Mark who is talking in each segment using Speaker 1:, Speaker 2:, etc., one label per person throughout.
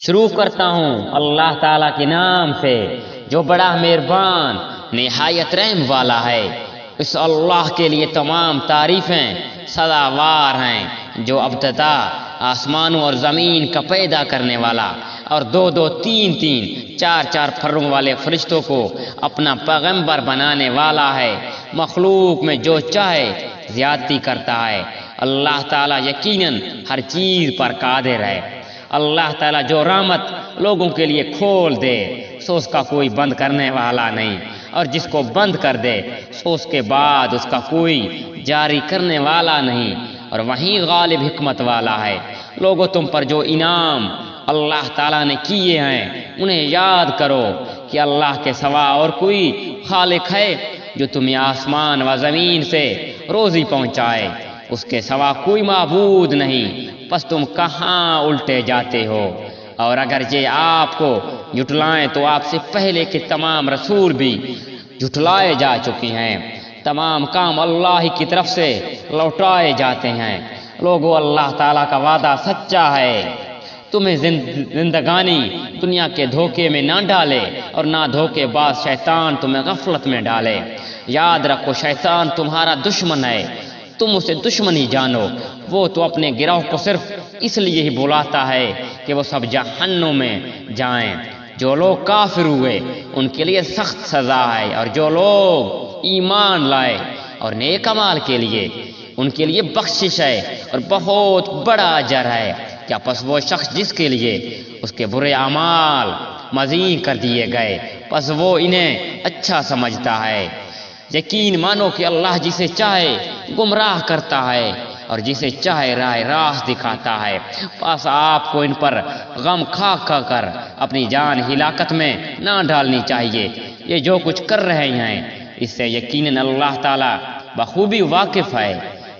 Speaker 1: شروع کرتا ہوں اللہ تعالیٰ کے نام سے جو بڑا مہربان نہایت رحم والا ہے۔ اس اللہ کے لیے تمام تعریفیں سزاوار ہیں جو ابتدا آسمانوں اور زمین کا پیدا کرنے والا اور دو دو تین تین چار چار پھروں والے فرشتوں کو اپنا پیغمبر بنانے والا ہے۔ مخلوق میں جو چاہے زیادتی کرتا ہے۔ اللہ تعالیٰ یقیناً ہر چیز پر قادر ہے۔ اللہ تعالیٰ جو رحمت لوگوں کے لیے کھول دے سو اس کا کوئی بند کرنے والا نہیں، اور جس کو بند کر دے سو اس کے بعد اس کا کوئی جاری کرنے والا نہیں، اور وہیں غالب حکمت والا ہے۔ لوگوں تم پر جو انعام اللہ تعالیٰ نے کیے ہیں انہیں یاد کرو کہ اللہ کے سوا اور کوئی خالق ہے جو تمہیں آسمان و زمین سے روزی پہنچائے۔ اس کے سوا کوئی معبود نہیں، پس تم کہاں الٹے جاتے ہو؟ اور اگر یہ آپ کو جھٹلائیں تو آپ سے پہلے کے تمام رسول بھی جھٹلائے جا چکے ہیں۔ تمام کام اللہ ہی کی طرف سے لوٹائے جاتے ہیں۔ لوگو اللہ تعالیٰ کا وعدہ سچا ہے۔ تمہیں زندگانی دنیا کے دھوکے میں نہ ڈالے اور نہ دھوکے باز شیطان تمہیں غفلت میں ڈالے۔ یاد رکھو شیطان تمہارا دشمن ہے، تم اسے دشمن ہی جانو۔ وہ تو اپنے گروہ کو صرف اس لیے ہی بلاتا ہے کہ وہ سب جہنم میں جائیں۔ جو لوگ کافر ہوئے ان کے لیے سخت سزا ہے، اور جو لوگ ایمان لائے اور نیک اعمال کے لیے ان کے لیے بخشش ہے اور بہت بڑا اجر ہے۔ کیا پس وہ شخص جس کے لیے اس کے برے اعمال مزید کر دیے گئے پس وہ انہیں اچھا سمجھتا ہے؟ یقین مانو کہ اللہ جسے چاہے گمراہ کرتا ہے اور جسے چاہے راہ راست دکھاتا ہے۔ پس آپ کو ان پر غم کھا کھا کر اپنی جان ہلاکت میں نہ ڈالنی چاہیے۔ یہ جو کچھ کر رہے ہیں اس سے یقیناً اللہ تعالیٰ بخوبی واقف ہے،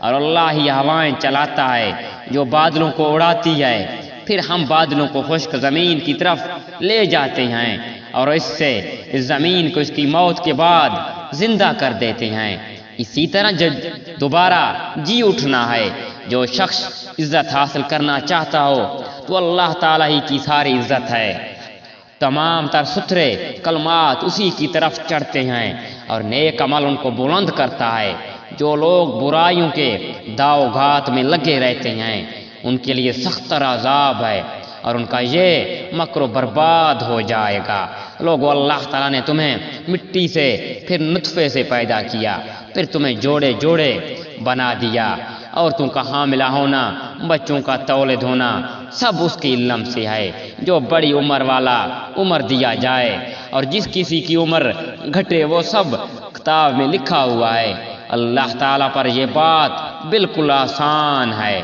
Speaker 1: اور اللہ ہی ہوائیں چلاتا ہے جو بادلوں کو اڑاتی ہے، پھر ہم بادلوں کو خشک زمین کی طرف لے جاتے ہیں، اور اس سے اس زمین کو اس کی موت کے بعد زندہ کر دیتے ہیں۔ اسی طرح جب دوبارہ جی اٹھنا ہے۔ جو شخص عزت حاصل کرنا چاہتا ہو تو اللہ تعالیٰ ہی کی ساری عزت ہے۔ تمام تر ستھرے کلمات اسی کی طرف چڑھتے ہیں، اور نیک عمل ان کو بلند کرتا ہے۔ جو لوگ برائیوں کے داؤ گھات میں لگے رہتے ہیں ان کے لیے سخت عذاب ہے، اور ان کا یہ مکر و برباد ہو جائے گا۔ لوگو اللہ تعالیٰ نے تمہیں مٹی سے پھر نطفے سے پیدا کیا، پھر تمہیں جوڑے جوڑے بنا دیا، اور تم کا حاملہ ہونا، بچوں کا تولد ہونا سب اس کے علم سے ہے۔ جو بڑی عمر والا عمر دیا جائے اور جس کسی کی عمر گھٹے وہ سب کتاب میں لکھا ہوا ہے۔ اللہ تعالیٰ پر یہ بات بالکل آسان ہے۔